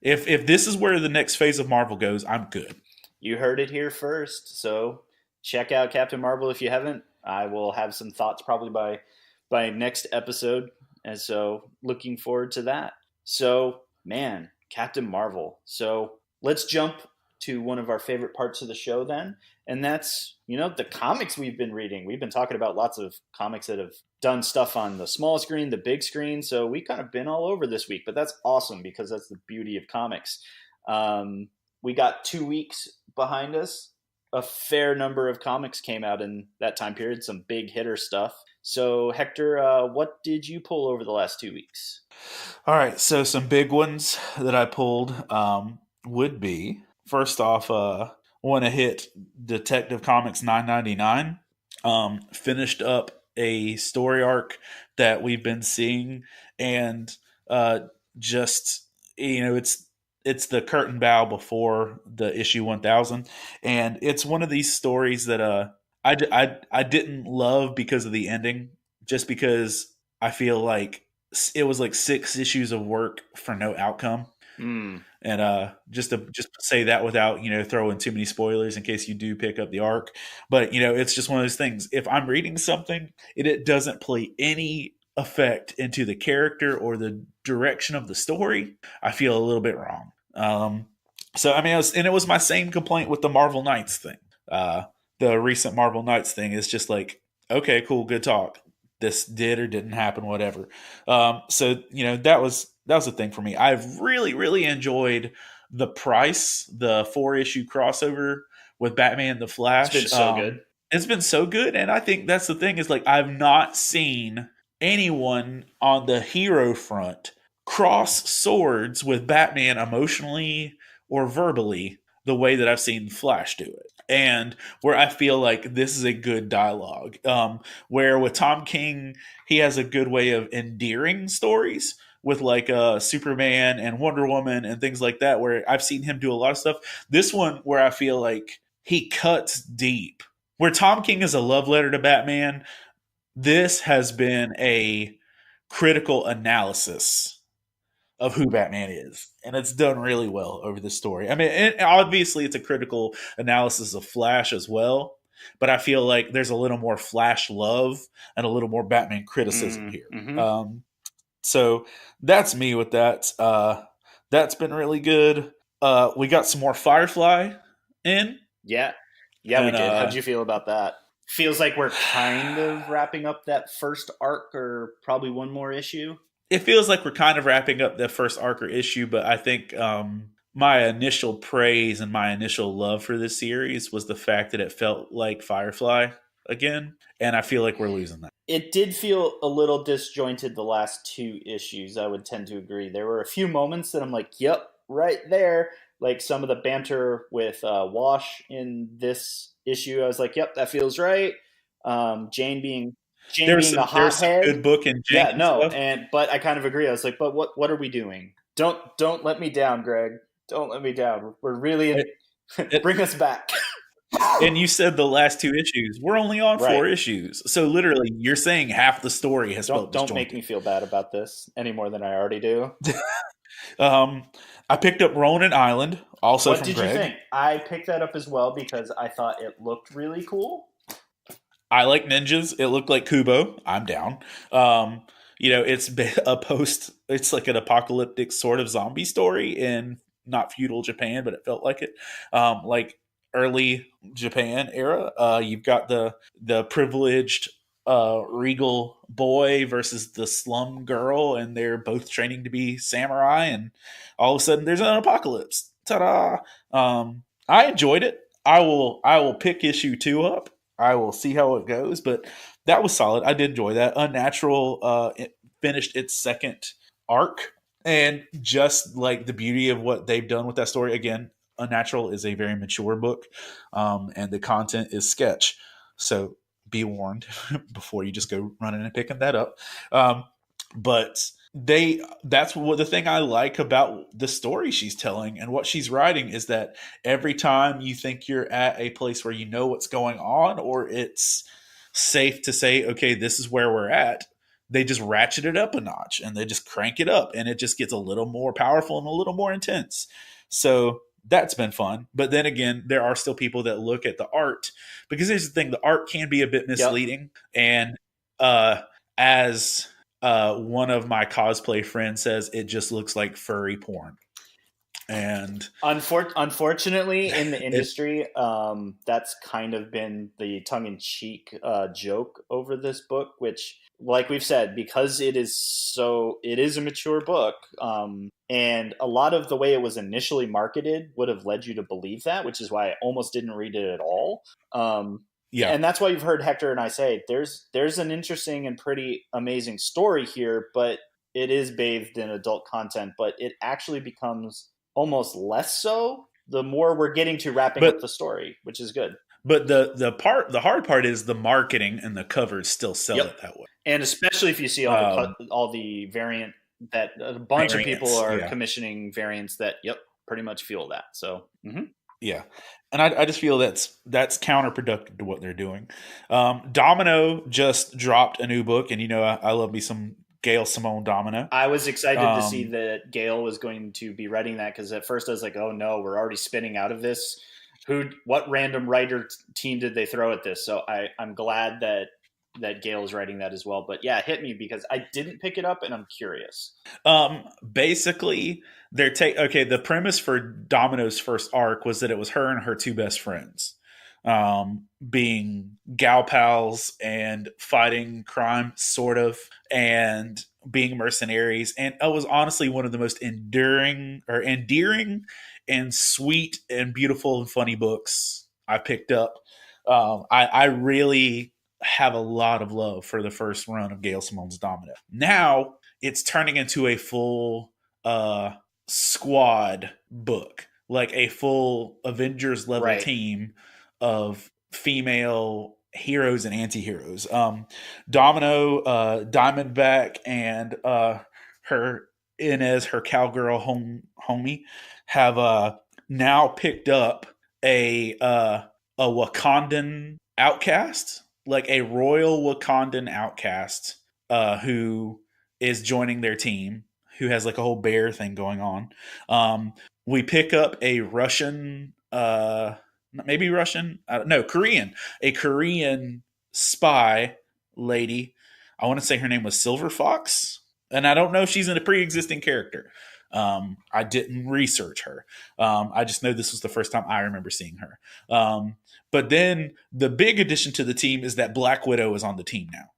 if this is where the next phase of Marvel goes, I'm good. You heard it here first. So check out Captain Marvel if you haven't. I will have some thoughts probably by next episode. And so looking forward to that. So, man, Captain Marvel. So let's jump to one of our favorite parts of the show then. And that's, the comics we've been reading. We've been talking about lots of comics that have done stuff on the small screen, the big screen. So we kind of been all over this week, but that's awesome because that's the beauty of comics. We got 2 weeks behind us. A fair number of comics came out in that time period, some big hitter stuff. So, Hector, what did you pull over the last 2 weeks? All right, so some big ones that I pulled would be, first off, want to hit Detective Comics 999. Finished up a story arc that we've been seeing, and just, it's the curtain bow before the issue 1000, and it's one of these stories that I didn't love because of the ending, just because I feel like it was like 6 issues of work for no outcome. And just to say that without throwing too many spoilers in case you do pick up the arc, but it's just one of those things. If I'm reading something and it doesn't play any effect into the character or the direction of the story, I feel a little bit wrong. So I mean, it was my same complaint with the Marvel Knights thing. The recent Marvel Knights thing is just like, okay, cool, good talk. This did or didn't happen, whatever. So that was the thing for me. I've really, really enjoyed the Price, the 4-issue crossover with Batman the Flash. It's been so good. It's been so good, and I think that's the thing is like I've not seen anyone on the hero front cross swords with Batman emotionally or verbally the way that I've seen Flash do it. And where I feel like this is a good dialogue. Where with Tom King, he has a good way of endearing stories with like Superman and Wonder Woman and things like that, where I've seen him do a lot of stuff. This one where I feel like he cuts deep. Where Tom King is a love letter to Batman, this has been a critical analysis of who Batman is, and it's done really well over the story. I mean, obviously it's a critical analysis of Flash as well, but I feel like there's a little more Flash love and a little more Batman criticism here. Mm-hmm. So that's me with that. That's been really good. We got some more Firefly in. Yeah, we did. How'd you feel about that? Feels like we're kind of wrapping up that first arc, or probably one more issue. It feels like we're kind of wrapping up the first arc or issue, but I think my initial praise and my initial love for this series was the fact that it felt like Firefly again, and I feel like we're losing that. It did feel a little disjointed the last 2 issues, I would tend to agree. There were a few moments that I'm like, yep, right there. Like some of the banter with Wash in this issue, I was like, yep, that feels right. Jane being the hothead. Good book in Jane. Yeah, no, but I kind of agree. I was like, but what are we doing? Don't let me down, Greg. Don't let me down. We're really bring us back. And you said the last 2 issues. We're only on 4 issues, so literally, you're saying half the story has felt disjointed. Don't make me feel bad about this any more than I already do. I picked up Ronin Island, also from Greg. What did you think? I picked that up as well because I thought it looked really cool. I like ninjas. It looked like Kubo. I'm down. It's it's like an apocalyptic sort of zombie story in not feudal Japan, but it felt like it. Like early Japan era. You've got the privileged regal boy versus the slum girl, and they're both training to be samurai, and all of a sudden there's an apocalypse. Ta-da! I enjoyed it. I will pick issue 2 up. I will see how it goes, but that was solid. I did enjoy that. Unnatural it finished its second arc, and just like the beauty of what they've done with that story. Again, Unnatural is a very mature book, and the content is sketch. So be warned before you just go running and picking that up. But that's what the thing I like about the story she's telling and what she's writing is that every time you think you're at a place where you know what's going on or it's safe to say, okay, this is where we're at, they just ratchet it up a notch and they just crank it up and it just gets a little more powerful and a little more intense. So that's been fun. But then again, there are still people that look at the art, because here's the thing, the art can be a bit misleading. And as one of my cosplay friends says, it just looks like furry porn. And unfortunately, in the industry, that's kind of been the tongue-in-cheek joke over this book, which, like we've said, because it is a mature book, and a lot of the way it was initially marketed would have led you to believe that, which is why I almost didn't read it at all. yeah, and that's why you've heard Hector and I say there's an interesting and pretty amazing story here, but it is bathed in adult content, but it actually becomes almost less so the more we're getting to wrapping up the story, which is good. But the hard part is the marketing and the covers still sell it that way. And especially if you see all the variant that a bunch of people are commissioning variants that pretty much fuel that. So yeah, and I just feel that's counterproductive to what they're doing. Domino just dropped a new book, and I love me some Gail Simone Domino. I was excited to see that Gail was going to be writing that, because at first I was like, oh no, we're already spinning out of this. What random writer team did they throw at this? So I'm glad that Gail is writing that as well. But yeah, hit me, because I didn't pick it up and I'm curious. Basically, the premise for Domino's first arc was that it was her and her two best friends being gal pals and fighting crime, sort of, and being mercenaries. And it was honestly one of the most endearing and sweet and beautiful and funny books I picked up. I really have a lot of love for the first run of Gail Simone's Domino. Now it's turning into a full squad book, like a full Avengers level team of female heroes and anti-heroes. Domino, Diamondback, and her Inez, her cowgirl homie, have now picked up a Wakandan outcast, like a royal Wakandan outcast, who is joining their team, who has like a whole bear thing going on. We pick up a Russian, maybe Russian, no, Korean, a Korean spy lady. I want to say her name was Silver Fox, and I don't know if she's in a pre-existing character. I didn't research her. I just know this was the first time I remember seeing her. But then the big addition to the team is that Black Widow is on the team now.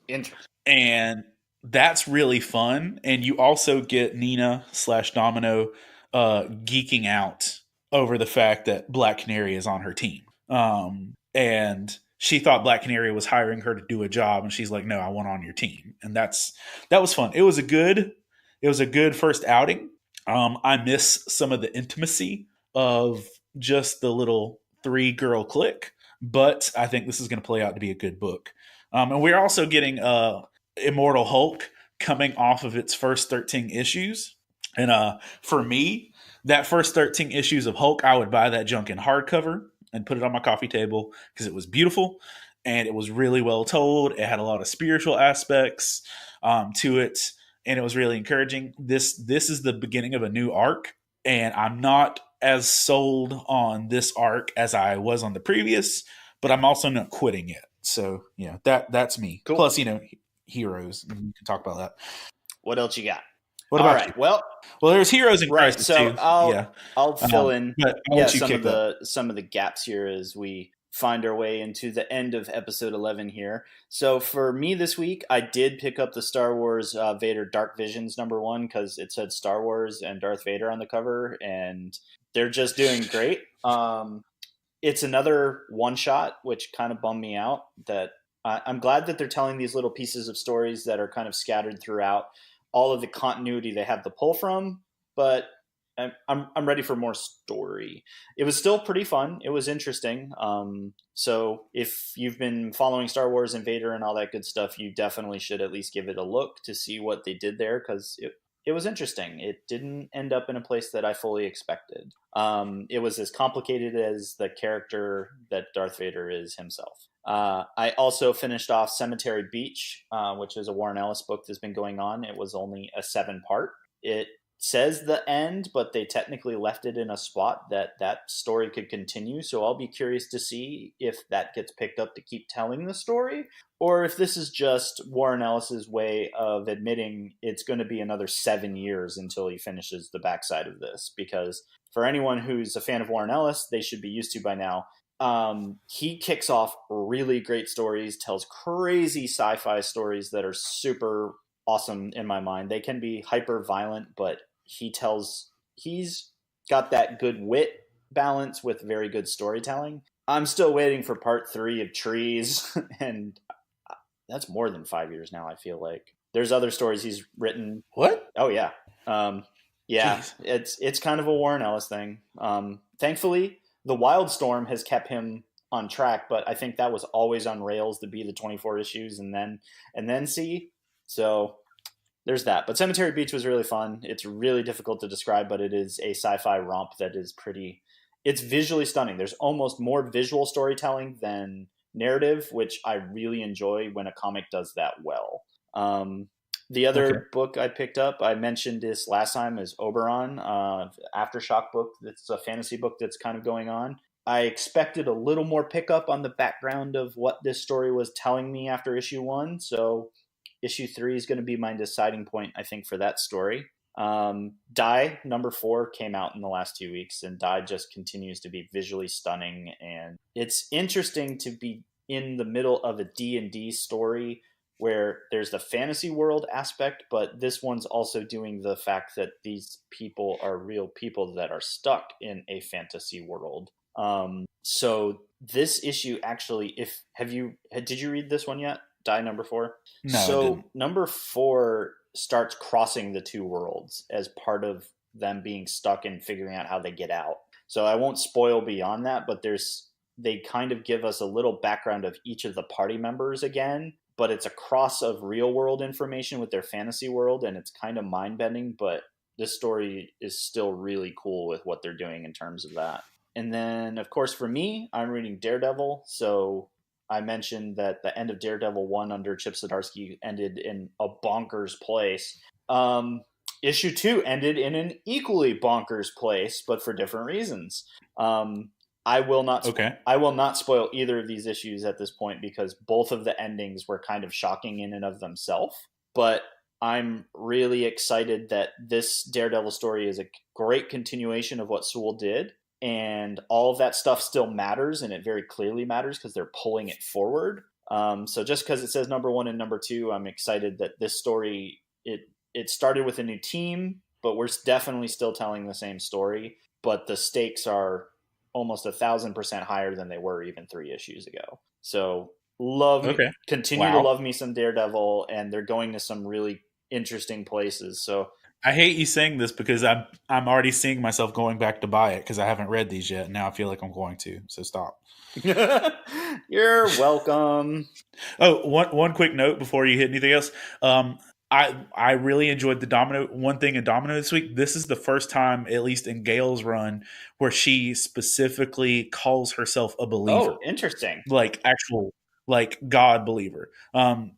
Interesting. And that's really fun. And you also get Nina/Domino geeking out over the fact that Black Canary is on her team. And she thought Black Canary was hiring her to do a job, and she's like, no, I want on your team. And that was fun. It was a good first outing. I miss some of the intimacy of just the little 3-girl clique, but I think this is going to play out to be a good book. And we're also getting Immortal Hulk coming off of its first 13 issues. And for me, that first 13 issues of Hulk, I would buy that junk in hardcover and put it on my coffee table, because it was beautiful and it was really well told. It had a lot of spiritual aspects to it, and it was really encouraging. This is the beginning of a new arc, and I'm not as sold on this arc as I was on the previous, but I'm also not quitting it. So, that's me. Cool. Plus, heroes. We can talk about that. What else you got? What about you? Well, there's heroes in Crisis so too. I'll fill in some of the gaps here as we find our way into the end of episode 11 here. So for me this week, I did pick up the Star Wars Vader Dark Visions #1, because it said Star Wars and Darth Vader on the cover, and they're just doing great. It's another one-shot, which kind of bummed me out. That I'm glad that they're telling these little pieces of stories that are kind of scattered throughout all of the continuity they have to pull from, but I'm ready for more story. It was still pretty fun. It was interesting. So if you've been following Star Wars and Vader and all that good stuff, you definitely should at least give it a look to see what they did there, because it was interesting. It didn't end up in a place that I fully expected. It was as complicated as the character that Darth Vader is himself. I also finished off Cemetery Beach, which is a Warren Ellis book that's been going on. It was only a 7-part. It says the end, but they technically left it in a spot that story could continue. So I'll be curious to see if that gets picked up to keep telling the story, or if this is just Warren Ellis's way of admitting it's going to be another 7 years until he finishes the backside of this. Because for anyone who's a fan of Warren Ellis, they should be used to by now. He kicks off really great stories, tells crazy sci-fi stories that are super awesome in my mind. They can be hyper violent, but he's got that good wit balance with very good storytelling. I'm still waiting for part 3 of Trees, and that's more than 5 years now, I feel like. There's other stories he's written. What? Oh, yeah. Yeah, Jeez. it's kind of a Warren Ellis thing. Thankfully, the Wildstorm has kept him on track, but I think that was always on rails to be the 24 issues and then see. So there's that. But Cemetery Beach was really fun. It's really difficult to describe, but it is a sci-fi romp that is it's visually stunning. There's almost more visual storytelling than narrative, which I really enjoy when a comic does that well. The other book I picked up, I mentioned this last time, is Oberon, Aftershock book. It's a fantasy book that's kind of going on. I expected a little more pickup on the background of what this story was telling me after issue 1. So issue 3 is going to be my deciding point, I think, for that story. Die number 4 came out in the last 2 weeks, and Die just continues to be visually stunning. And it's interesting to be in the middle of a D&D story where there's the fantasy world aspect, but this one's also doing the fact that these people are real people that are stuck in a fantasy world. So this issue actually, did you read this one yet? Die number 4? No, I so didn't. Number 4 starts crossing the 2 worlds as part of them being stuck and figuring out how they get out. So I won't spoil beyond that, but they kind of give us a little background of each of the party members again, but it's a cross of real world information with their fantasy world, and it's kind of mind bending, but this story is still really cool with what they're doing in terms of that. And then, of course, for me, I'm reading Daredevil. So I mentioned that the end of Daredevil 1 under Chip Zdarsky ended in a bonkers place. Issue 2 ended in an equally bonkers place, but for different reasons. I will not spoil either of these issues at this point, because both of the endings were kind of shocking in and of themselves. But I'm really excited that this Daredevil story is a great continuation of what Sewell did. And all of that stuff still matters, and it very clearly matters because they're pulling it forward. So just because it says number 1 and number 2, I'm excited that this story, it started with a new team, but we're definitely still telling the same story. But the stakes are almost 1,000% higher than they were even 3 issues ago. So continue to love me some Daredevil, and they're going to some really interesting places. So I hate you saying this because I'm already seeing myself going back to buy it because I haven't read these yet. And now I feel like I'm going to. So stop. You're welcome. Oh, one quick note before you hit anything else. I really enjoyed the Domino one thing in Domino this week. This is the first time, at least in Gail's run, where she specifically calls herself a believer. Oh, interesting. Like actual, like God believer.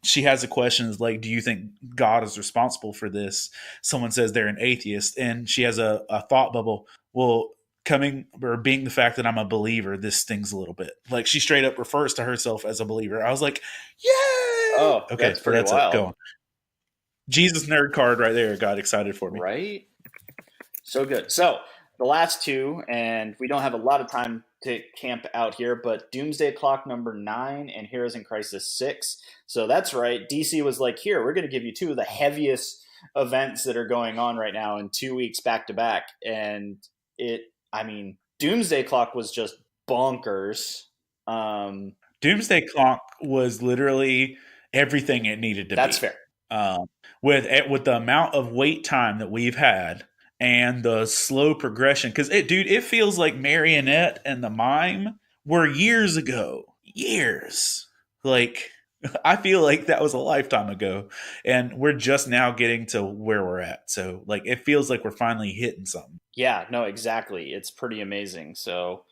She has a question is like, do you think God is responsible for this? Someone says they're an atheist, and she has a thought bubble. Well, being the fact that I'm a believer, this stings a little bit. Like she straight up refers to herself as a believer. I was like, yay! Oh, okay, that's pretty wild. Go on. Jesus nerd card right there got excited for me. Right? So good. So the last 2, and we don't have a lot of time to camp out here, but Doomsday Clock number 9 and Heroes in Crisis 6. So that's right. DC was like, here, we're going to give you 2 of the heaviest events that are going on right now in 2 weeks back to back. And Doomsday Clock was just bonkers. Doomsday Clock was literally everything it needed to be. That's fair. With the amount of wait time that we've had and the slow progression. Because it feels like Marionette and the Mime were years ago. Years. Like, I feel like that was a lifetime ago, and we're just now getting to where we're at. So, like, it feels like we're finally hitting something. Yeah, no, exactly. It's pretty amazing. So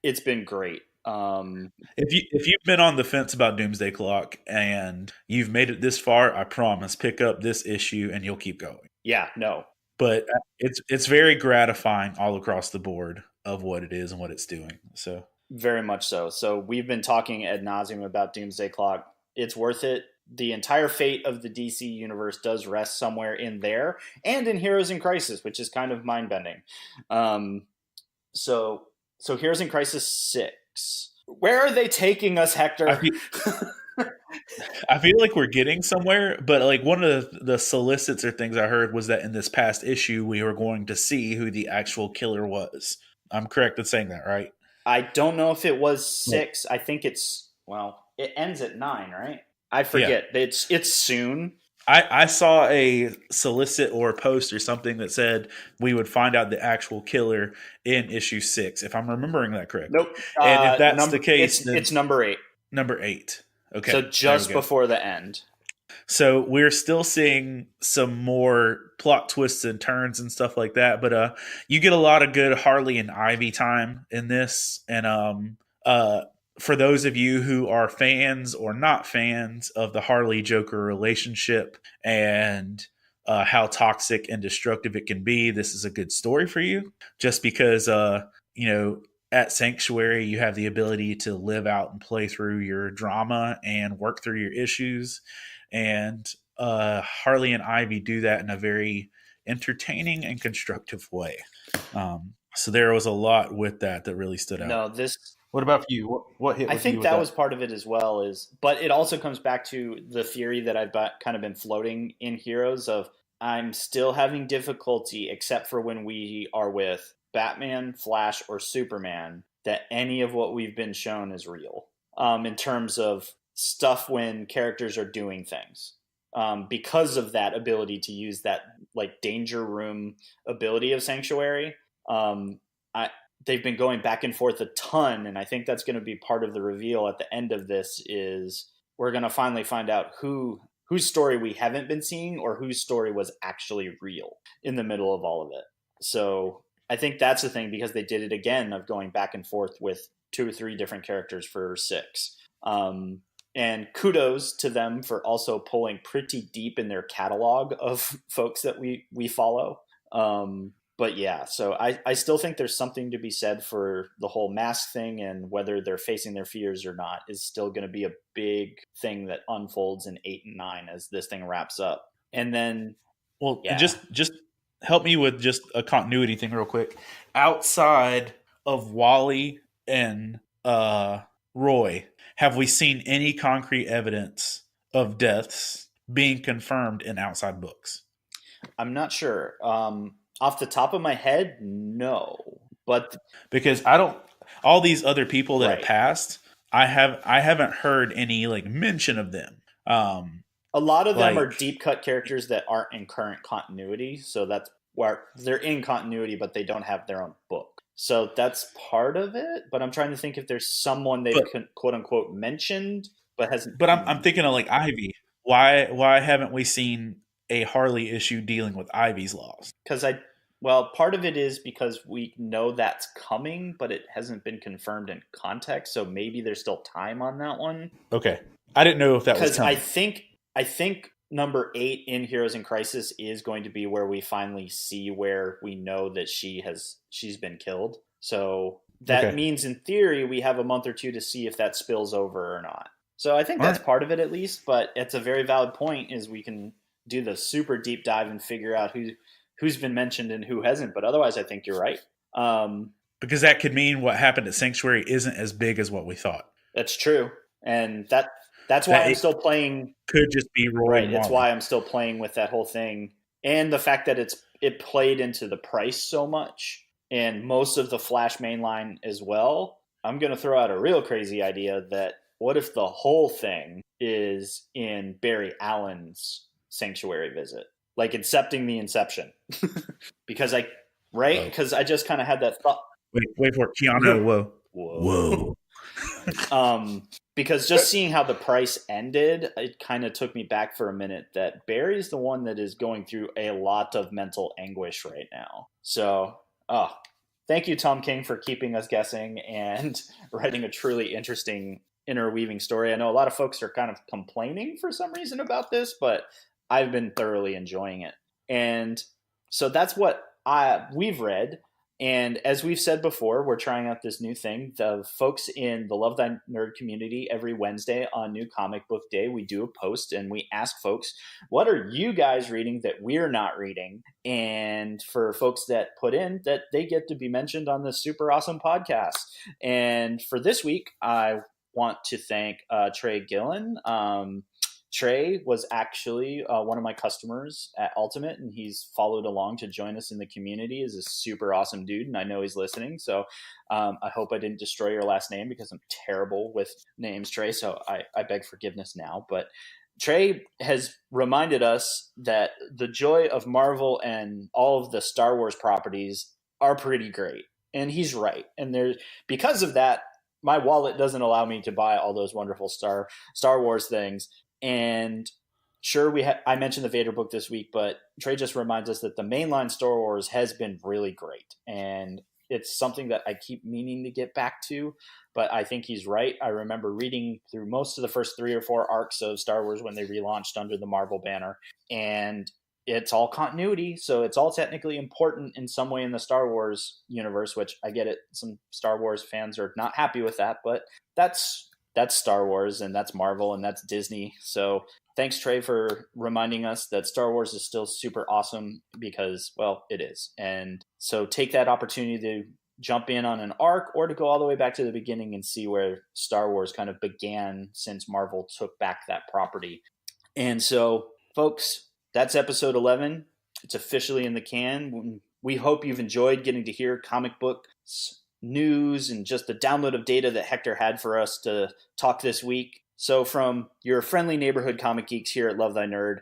it's been great. If you've been on the fence about Doomsday Clock and you've made it this far, I promise, pick up this issue and you'll keep going. Yeah, no, But it's very gratifying all across the board of what it is and what it's doing. So very much so. So we've been talking ad nauseum about Doomsday Clock. It's worth it. The entire fate of the DC universe does rest somewhere in there and in Heroes in Crisis, which is kind of mind bending. So Heroes in Crisis 6. Where are they taking us, Hector? I feel like we're getting somewhere, but like one of the solicits or things I heard was that in this past issue we were going to see who the actual killer was. I'm correct in saying that, right? I don't know if it was 6. I think it ends at 9, right? I forget. Yeah. It's soon. I saw a solicit or a post or something that said we would find out the actual killer in issue 6, if I'm remembering that correctly. Nope. And if that's the case, it's number 8. Number 8. Okay. So just before the end. So we're still seeing some more plot twists and turns and stuff like that, but you get a lot of good Harley and Ivy time in this, and for those of you who are fans or not fans of the Harley Joker relationship and how toxic and destructive it can be, this is a good story for you. Just because, at Sanctuary, you have the ability to live out and play through your drama and work through your issues. And Harley and Ivy do that in a very entertaining and constructive way. So there was a lot with that really stood out. No, What about you? What hit? I think that was part of it as well. But it also comes back to the theory that I've kind of been floating in Heroes of I'm still having difficulty, except for when we are with Batman, Flash, or Superman, that any of what we've been shown is real. In terms of stuff when characters are doing things, because of that ability to use that like danger room ability of Sanctuary. They've been going back and forth a ton, and I think that's going to be part of the reveal at the end of this is we're going to finally find out whose story we haven't been seeing or whose story was actually real in the middle of all of it. So I think that's the thing, because they did it again of going back and forth with 2 or 3 different characters for 6. And kudos to them for also pulling pretty deep in their catalog of folks that we follow. But yeah, so I still think there's something to be said for the whole mask thing, and whether they're facing their fears or not is still going to be a big thing that unfolds in 8 and 9 as this thing wraps up. And then, just help me with just a continuity thing real quick. Outside of Wally and Roy, have we seen any concrete evidence of deaths being confirmed in outside books? I'm not sure. Off the top of my head, no. But because all these other people that have passed, I haven't heard any like mention of them. A lot of them are deep cut characters that aren't in current continuity, so that's where they're in continuity, but they don't have their own book. So that's part of it. But I'm trying to think if there's someone they've quote unquote mentioned, but hasn't. But I'm thinking of like Ivy. Why haven't we seen a Harley issue dealing with Ivy's loss? Part of it is because we know that's coming, but it hasn't been confirmed in context. So maybe there's still time on that one. Okay, I didn't know if that was coming. Because I think number 8 in Heroes in Crisis is going to be where we finally see where we know that she's been killed. So that means in theory we have a month or 2 to see if that spills over or not. So I think that's part of it at least. But it's a very valid point. Is we can do the super deep dive and figure out who's been mentioned and who hasn't. But otherwise, I think you're right. Because that could mean what happened at Sanctuary isn't as big as what we thought. That's true. And that's why I'm still playing. Could just be Roy. Right. It's why I'm still playing with that whole thing. And the fact that it played into the price so much and most of the Flash mainline as well. I'm going to throw out a real crazy idea that what if the whole thing is in Barry Allen's Sanctuary visit? like incepting the inception. Because I just kind of had that thought. Wait for it. Keanu, whoa. Because just seeing how the price ended, it kind of took me back for a minute that Barry's the one that is going through a lot of mental anguish right now. So, thank you, Tom King, for keeping us guessing and writing a truly interesting interweaving story. I know a lot of folks are kind of complaining for some reason about this, but I've been thoroughly enjoying it. And so that's what we've read. And as we've said before, we're trying out this new thing. The folks in the Love Thy Nerd community, every Wednesday on New Comic Book Day, we do a post and we ask folks, what are you guys reading that we're not reading? And for folks that put in, that they get to be mentioned on this super awesome podcast. And for this week, I want to thank Trey Gillen. Trey was actually one of my customers at Ultimate, and he's followed along to join us in the community. Is a super awesome dude, and I know he's listening. So I hope I didn't destroy your last name because I'm terrible with names, Trey. So I beg forgiveness now. But Trey has reminded us that the joy of Marvel and all of the Star Wars properties are pretty great. And he's right. And because of that, my wallet doesn't allow me to buy all those wonderful Star Wars things. And sure, I mentioned the Vader book this week, but Trey just reminds us that the mainline Star Wars has been really great. And it's something that I keep meaning to get back to, but I think he's right. I remember reading through most of the first 3 or 4 arcs of Star Wars when they relaunched under the Marvel banner, and it's all continuity. So it's all technically important in some way in the Star Wars universe, which I get it. Some Star Wars fans are not happy with that, but that's Star Wars and that's Marvel and that's Disney. So thanks, Trey, for reminding us that Star Wars is still super awesome because, well, it is. And so take that opportunity to jump in on an arc or to go all the way back to the beginning and see where Star Wars kind of began since Marvel took back that property. And so, folks, that's episode 11. It's officially in the can. We hope you've enjoyed getting to hear comic books news and just the download of data that Hector had for us to talk this week. So from your friendly neighborhood comic geeks here at Love Thy Nerd,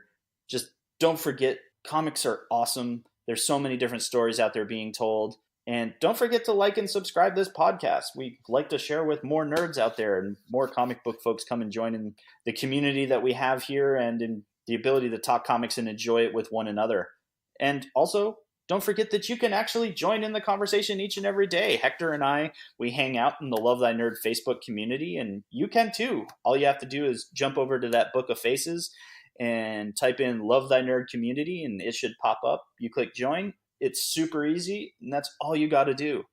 just don't forget, comics are awesome. There's so many different stories out there being told. And don't forget to like and subscribe this podcast. We like to share with more nerds out there and more comic book folks come and join in the community that we have here and in the ability to talk comics and enjoy it with one another. And also, don't forget that you can actually join in the conversation each and every day. Hector and I, we hang out in the Love Thy Nerd Facebook community, and you can too. All you have to do is jump over to that book of faces and type in Love Thy Nerd community, and it should pop up. You click join. It's super easy, and that's all you got to do.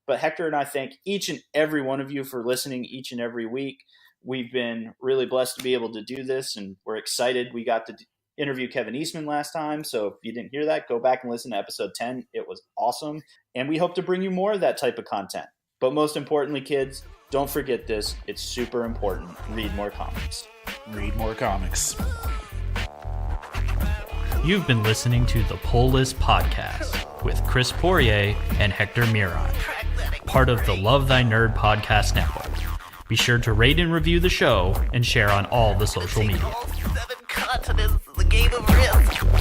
But Hector and I thank each and every one of you for listening each and every week. We've been really blessed to be able to do this, and we're excited. We got to interview Kevin Eastman last time, so if you didn't hear that, go back and listen to episode 10. It was awesome, and we hope to bring you more of that type of content. But most importantly, kids, don't forget this. It's super important. Read more comics. Read more comics. You've been listening to the Pull List Podcast with Chris Poirier and Hector Miron, part of the Love Thy Nerd Podcast Network. Be sure to rate and review the show and share on all the social media. 7 continents is a game of risk.